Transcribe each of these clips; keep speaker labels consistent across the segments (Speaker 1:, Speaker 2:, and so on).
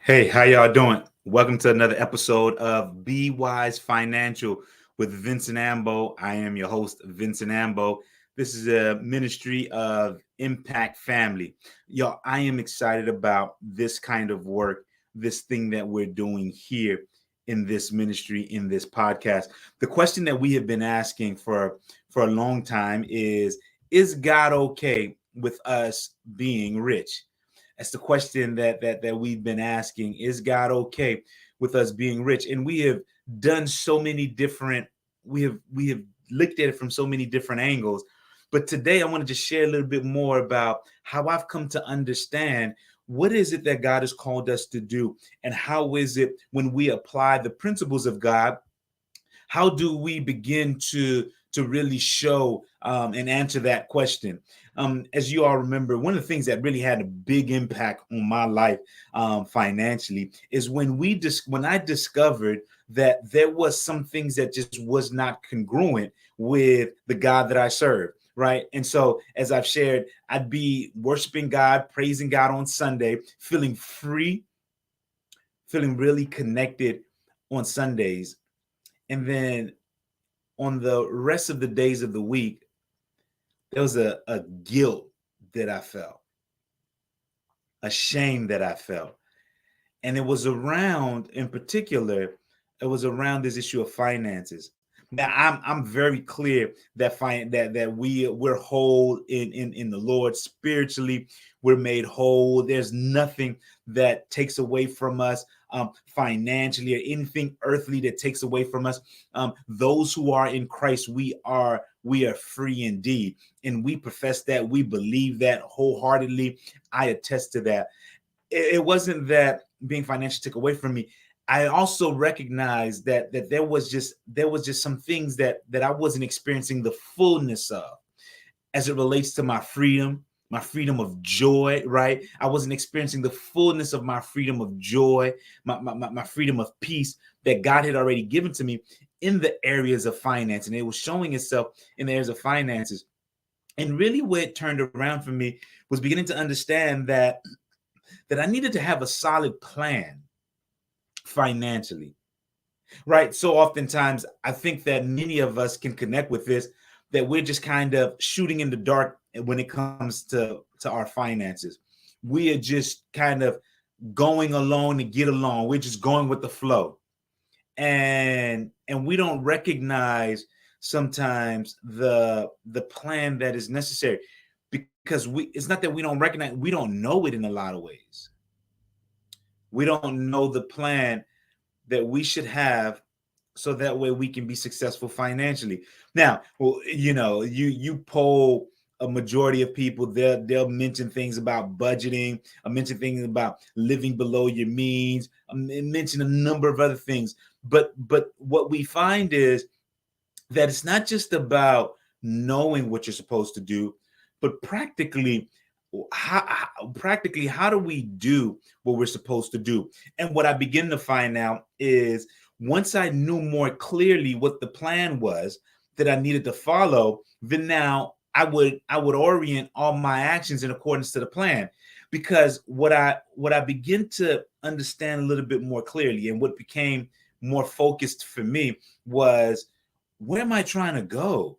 Speaker 1: Hey, how y'all doing? Welcome to another episode of Be Wise Financial with Vincent Ambo. I am your host, Vincent Ambo. This is a ministry of Impact Family. Y'all, I am excited about this kind of work, this thing that we're doing here in this ministry, in this podcast. The question that we have been asking for a long time is God okay with us being rich? That's the question that we've been asking. Is God okay with us being rich? And we have done so many different, we have looked at it from so many different angles. But today I wanted to share a little bit more about how I've come to understand what is it that God has called us to do, and how is it when we apply the principles of God, how do we begin to really show and answer that question? As you all remember, one of the things that really had a big impact on my life financially is when I discovered that there was some things that just was not congruent with the God that I serve. Right. And so, as I've shared, I'd be worshiping God, praising God on Sunday, feeling free, feeling really connected on Sundays. And then on the rest of the days of the week, there was a guilt that I felt, a shame that I felt. And it was around, in particular, it was around this issue of finances. Now I'm very clear that we're whole in the Lord spiritually. We're made whole. There's nothing that takes away from us financially, or anything earthly that takes away from us. Those who are in Christ, we are free indeed, and we profess that. We believe that wholeheartedly. I attest to that. It wasn't that being financially took away from me. I also recognized that there was just some things that I wasn't experiencing the fullness of as it relates to my freedom of joy, right? I wasn't experiencing the fullness of my freedom of joy, my freedom of peace that God had already given to me in the areas of finance. And it was showing itself in the areas of finances. And really where it turned around for me was beginning to understand that I needed to have a solid plan financially, right? So oftentimes, I think that many of us can connect with this, that we're just kind of shooting in the dark when it comes to our finances. We are just kind of going along to get along. We're just going with the flow, and we don't recognize sometimes the plan that is necessary, because we it's not that we don't recognize, we don't know it in a lot of ways. We don't know the plan that we should have, so that way we can be successful financially. Now, well, you poll a majority of people, they'll mention things about budgeting, mention things about living below your means, mention a number of other things. But what we find is that it's not just about knowing what you're supposed to do, but how do we do what we're supposed to do? And what I begin to find out is, once I knew more clearly what the plan was that I needed to follow, then now I would orient all my actions in accordance to the plan. Because what I begin to understand a little bit more clearly, and what became more focused for me, was, where am I trying to go?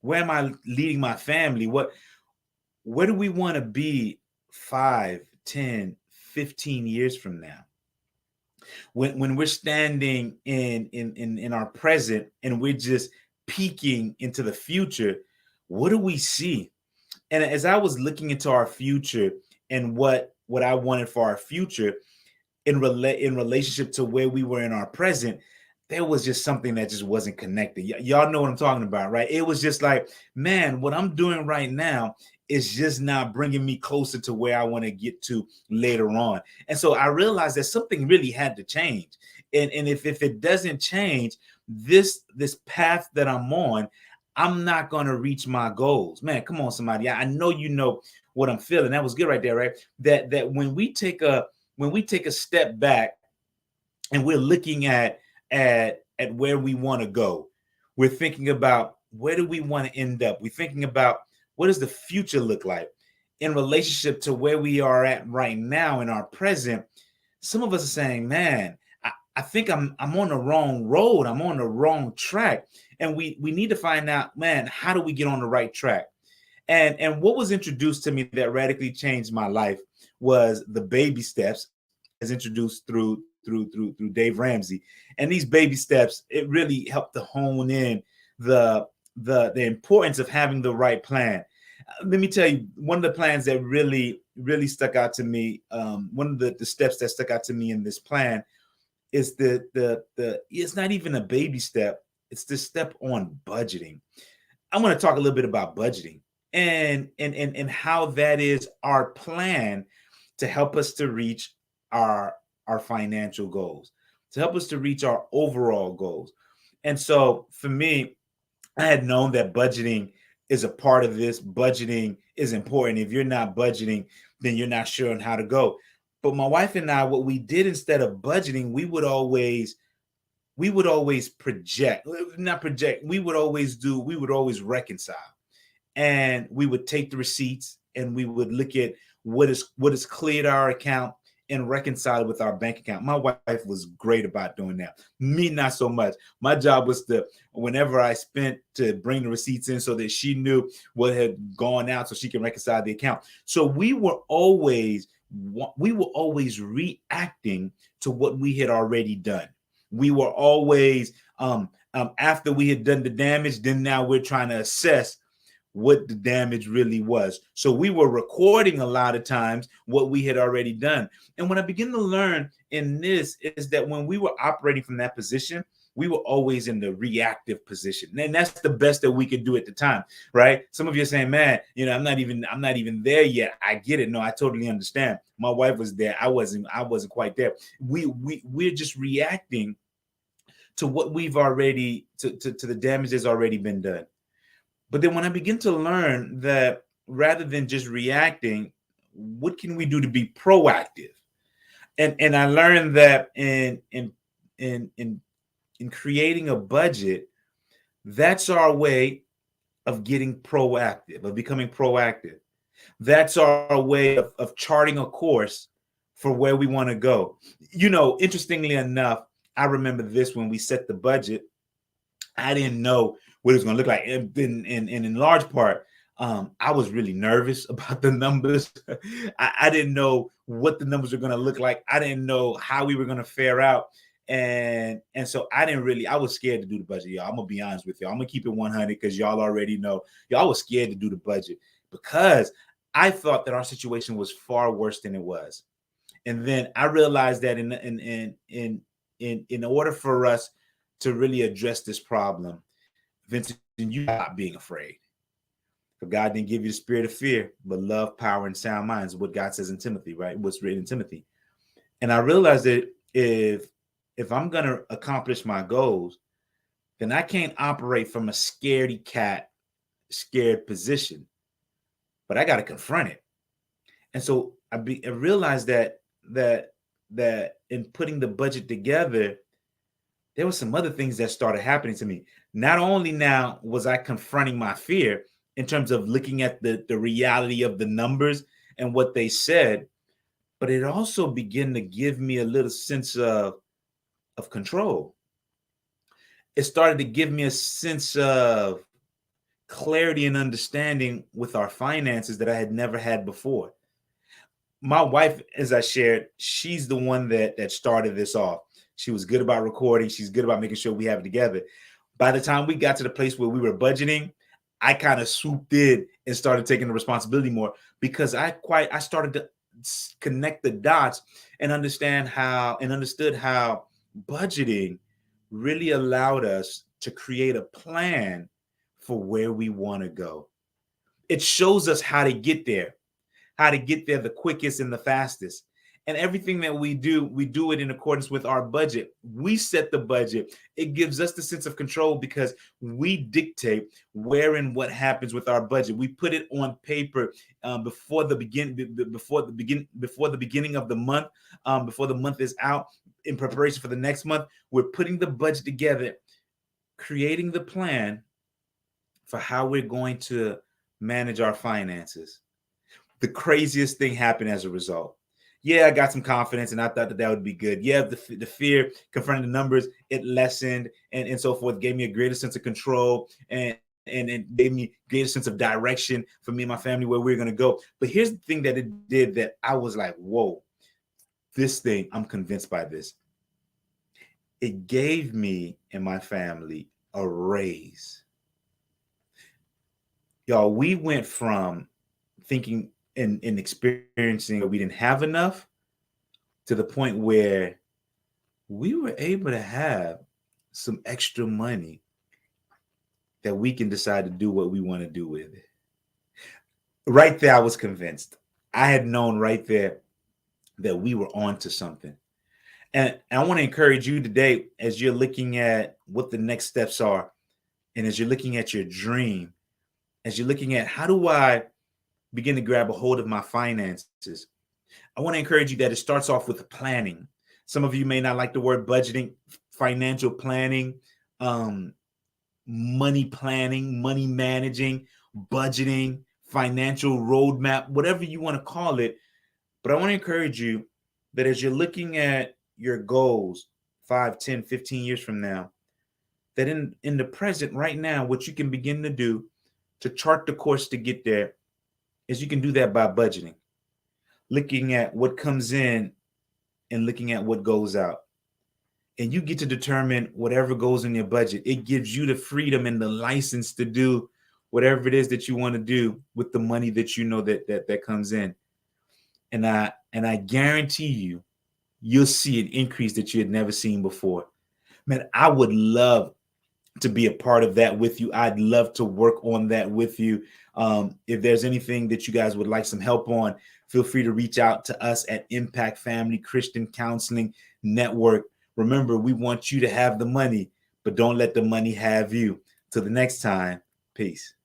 Speaker 1: Where am I leading my family? Where do we want to be 5, 10, 15 years from now? When we're standing in our present, and we're just peeking into the future, what do we see? And as I was looking into our future, and what I wanted for our future in relationship to where we were in our present, there was just something that just wasn't connected. Y'all know what I'm talking about, right? It was just like, man, what I'm doing right now is just not bringing me closer to where I want to get to later on. And so I realized that something really had to change. And if it doesn't change, this path that I'm on, I'm not going to reach my goals. Man, come on, somebody. I know you know what I'm feeling. That was good right there, right? That when we take a step back, and we're looking at where we want to go, we're thinking about, where do we want to end up? We're thinking about, what does the future look like in relationship to where we are at right now in our present? some of us are saying, man, I think I'm on the wrong road. I'm on the wrong track. And we need to find out, man, how do we get on the right track? And what was introduced to me that radically changed my life was the baby steps, as introduced through Dave Ramsey. And these baby steps, it really helped to hone in the the importance of having the right plan. Let me tell you, one of the plans that really stuck out to me, one of the steps that stuck out to me in this plan is the it's not even a baby step, it's the step on budgeting. I'm going to talk a little bit about budgeting and how that is our plan to help us to reach our financial goals, to help us to reach our overall goals. And so for me, I had known that budgeting is a part of this. Budgeting is important. If you're not budgeting, then you're not sure on how to go. But my wife and I, what we did instead of budgeting, we would always project, not project, we would always reconcile. And we would take the receipts and we would look at what is cleared our account and reconcile it with our bank account. My wife was great about doing that. Me, not so much. My job was to, whenever I spent, to bring the receipts in so that she knew what had gone out so she can reconcile the account. So we were always reacting to what we had already done. We were always, after we had done the damage, then now we're trying to assess what the damage really was. So we were recording a lot of times what we had already done. And what I began to learn in this is that when we were operating from that position, we were always in the reactive position. And that's the best that we could do at the time, right? Some of you are saying, man, I'm not even there yet. I get it. No, I totally understand. My wife was there. I wasn't quite there. We're just reacting to what we've already, to the damage that's already been done. But then when I begin to learn that rather than just reacting, what can we do to be proactive? And I learned that in creating a budget, that's our way of getting proactive, of becoming proactive. That's our way of charting a course for where we want to go. Interestingly enough, I remember this when we set the budget. I didn't know what it was going to look like. And in large part, I was really nervous about the numbers. I didn't know what the numbers were going to look like. I didn't know how we were going to fare out. And so I was scared to do the budget, y'all. I'm going to be honest with y'all. I'm going to keep it 100 because y'all already know. Y'all was scared to do the budget because I thought that our situation was far worse than it was. And then I realized that in order for us to really address this problem, Vincent, you not being afraid. For God didn't give you the spirit of fear, but love, power, and sound minds. What God says in Timothy, right? What's written in Timothy. And I realized that if I'm going to accomplish my goals, then I can't operate from a scaredy cat, scared position, but I got to confront it. And so I realized that in putting the budget together, there were some other things that started happening to me. Not only now was I confronting my fear in terms of looking at the reality of the numbers and what they said, but it also began to give me a little sense of control. It started to give me a sense of clarity and understanding with our finances that I had never had before. My wife, as I shared, she's the one that started this off. She was good about recording. She's good about making sure we have it together. By the time we got to the place where we were budgeting, I kind of swooped in and started taking the responsibility more because I started to connect the dots and understood how budgeting really allowed us to create a plan for where we want to go. It shows us how to get there the quickest and the fastest. And everything that we do it in accordance with our budget. We set the budget. It gives us the sense of control because we dictate where and what happens with our budget. We put it on paper before the beginning of the month, before the month is out, in preparation for the next month. We're putting the budget together, creating the plan for how we're going to manage our finances. The craziest thing happened as a result. Yeah, I got some confidence, and I thought that that would be good. Yeah, the fear confronting the numbers, it lessened, and so forth, gave me a greater sense of control, and it gave me greater sense of direction for me and my family where we're gonna go. But here's the thing that it did that I was like, whoa, this thing, I'm convinced by this. It gave me and my family a raise. Y'all, we went from thinking and experiencing that we didn't have enough to the point where we were able to have some extra money that we can decide to do what we want to do with it. Right there, I was convinced. I had known right there that we were on to something. And I want to encourage you today as you're looking at what the next steps are, and as you're looking at your dream, as you're looking at how do I begin to grab a hold of my finances, I want to encourage you that it starts off with planning. Some of you may not like the word budgeting, financial planning, um, money planning, money managing, budgeting, financial roadmap, whatever you want to call it. But I want to encourage you that as you're looking at your goals 5, 10, 15 years from now, that in the present right now, what you can begin to do to chart the course to get there is you can do that by budgeting, looking at what comes in and looking at what goes out. And you get to determine whatever goes in your budget. It gives you the freedom and the license to do whatever it is that you want to do with the money that you know that comes in. And I guarantee you, you'll see an increase that you had never seen before. Man, I would love to be a part of that with you. I'd love to work on that with you. If there's anything that you guys would like some help on, feel free to reach out to us at Impact Family Christian Counseling Network. Remember, we want you to have the money, but don't let the money have you. Till the next time, peace.